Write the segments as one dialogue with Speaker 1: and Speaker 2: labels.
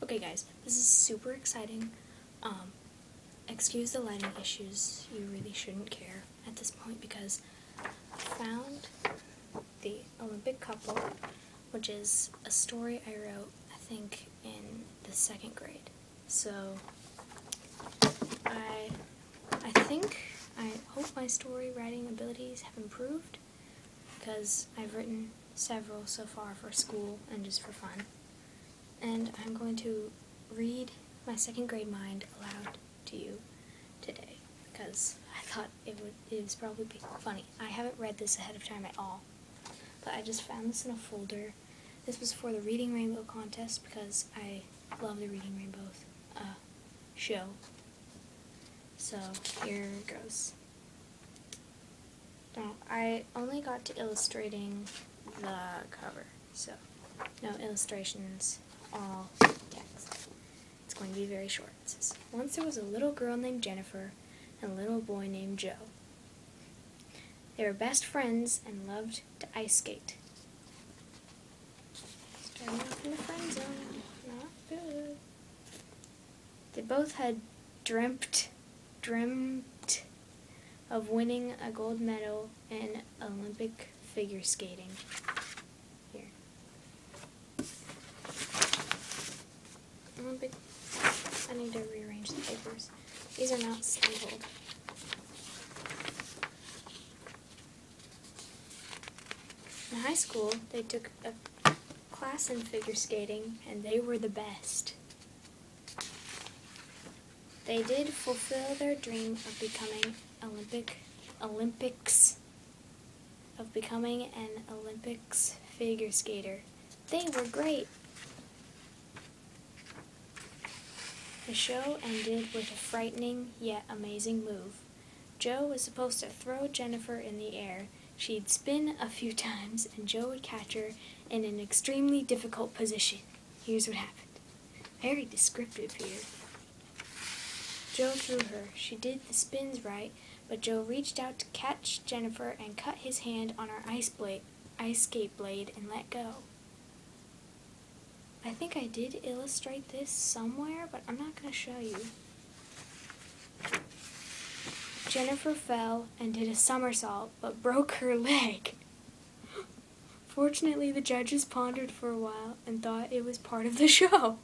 Speaker 1: Okay guys, this is super exciting. Excuse the lighting issues, you really shouldn't care at this point because I found the Olympic Couple, which is a story I wrote, I think, in the 2nd grade. So, I hope my story writing abilities have improved because I've written several so far for school and just for fun. And I'm going to read my 2nd grade mind aloud to you today because I thought it was probably funny. I haven't read this ahead of time at all, but I just found this in a folder. This was for the Reading Rainbow contest because I love the Reading Rainbow show. So here it goes. Now, I only got to illustrating the cover, so no illustrations, all text. It's going to be very short. It says, once there was a little girl named Jennifer and a little boy named Joe. They were best friends and loved to ice skate. Starting off in the friend zone. Not good. They both had dreamt of winning a gold medal in Olympic figure skating. Here. Olympic. I need to rearrange the papers. These are not stapled. In high school, they took a class in figure skating, and they were the best. They did fulfill their dream of becoming an Olympics figure skater. They were great. The show ended with a frightening yet amazing move. Joe was supposed to throw Jennifer in the air. She'd spin a few times, and Joe would catch her in an extremely difficult position. Here's what happened. Very descriptive here. Joe threw her. She did the spins right, but Joe reached out to catch Jennifer and cut his hand on her ice skate blade and let go. I think I did illustrate this somewhere, but I'm not going to show you. Jennifer fell and did a somersault, but broke her leg. Fortunately, the judges pondered for a while and thought it was part of the show.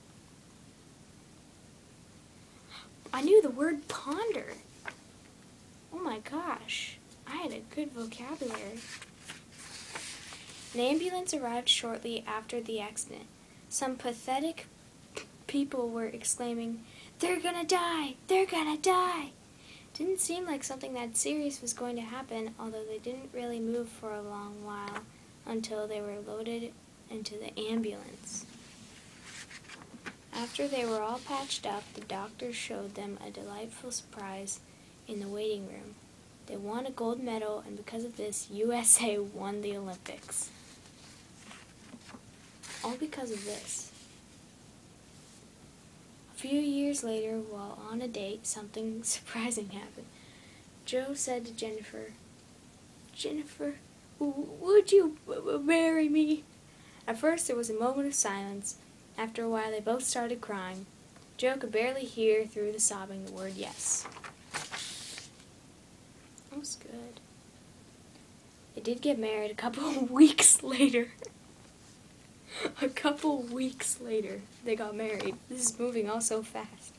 Speaker 1: I knew the word ponder. Oh my gosh, I had a good vocabulary. An ambulance arrived shortly after the accident. Some pathetic people were exclaiming, "They're gonna die! They're gonna die!" Didn't seem like something that serious was going to happen, although they didn't really move for a long while until they were loaded into the ambulance. After they were all patched up, the doctors showed them a delightful surprise in the waiting room. They won a gold medal, and because of this, USA won the Olympics. All because of this. A few years later, while on a date, something surprising happened. Joe said to Jennifer, "Jennifer, would you marry me?" At first, there was a moment of silence. After a while, they both started crying. Joe could barely hear through the sobbing the word yes. That was good. They did get married a couple of weeks later. A couple weeks later, they got married. This is moving all so fast.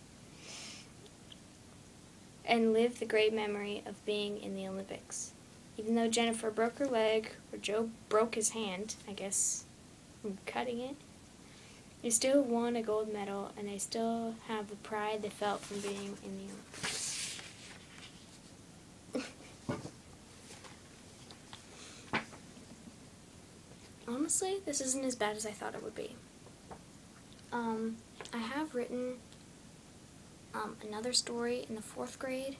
Speaker 1: And lived the great memory of being in the Olympics. Even though Jennifer broke her leg, or Joe broke his hand, I guess, from cutting it, they still won a gold medal, and they still have the pride they felt from being in the Olympics. Honestly, this isn't as bad as I thought it would be. I have written another story in the 4th grade,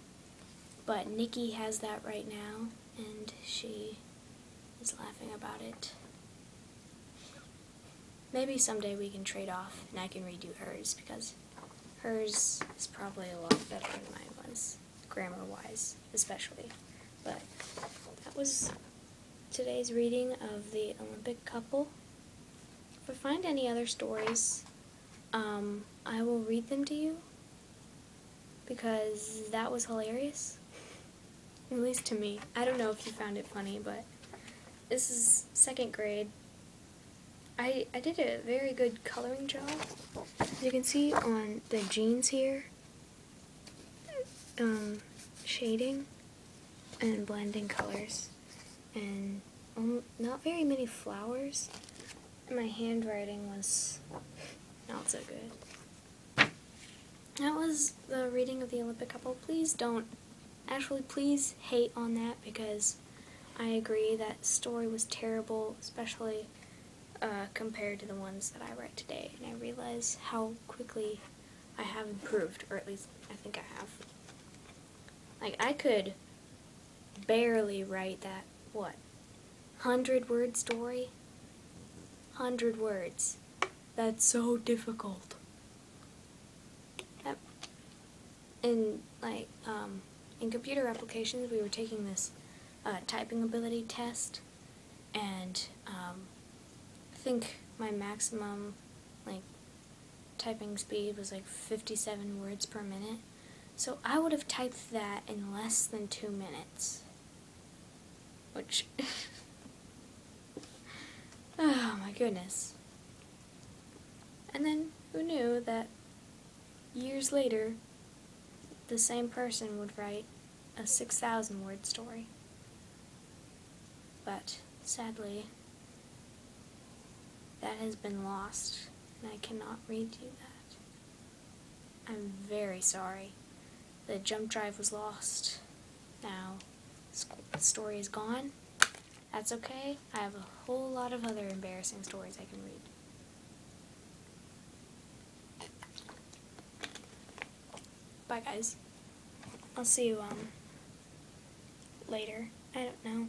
Speaker 1: but Nikki has that right now, and she is laughing about it. Maybe someday we can trade off and I can redo hers, because hers is probably a lot better than mine was, grammar-wise especially. But that was today's reading of the Olympic Couple. If I find any other stories, I will read them to you because that was hilarious. At least to me. I don't know if you found it funny, but this is 2nd grade. I did a very good coloring job. As you can see on the jeans here, shading and blending colors, and not very many flowers. My handwriting was not so good. That was the reading of the Olympic couple. Please hate on that, because I agree that story was terrible, especially compared to the ones that I write today, and I realize how quickly I have improved, or at least I think I have. Like, I could barely write that, 100-word story? 100 words. That's so difficult. In computer applications, we were taking this typing ability test, and I think my maximum typing speed was 57 words per minute. So I would have typed that in less than 2 minutes. Which, oh my goodness. And then, who knew that years later, the same person would write a 6,000-word story. But, sadly, that has been lost, and I cannot read you that. I'm very sorry. The jump drive was lost. Now, the story is gone. That's okay. I have a whole lot of other embarrassing stories I can read. Bye, guys. I'll see you, later. I don't know.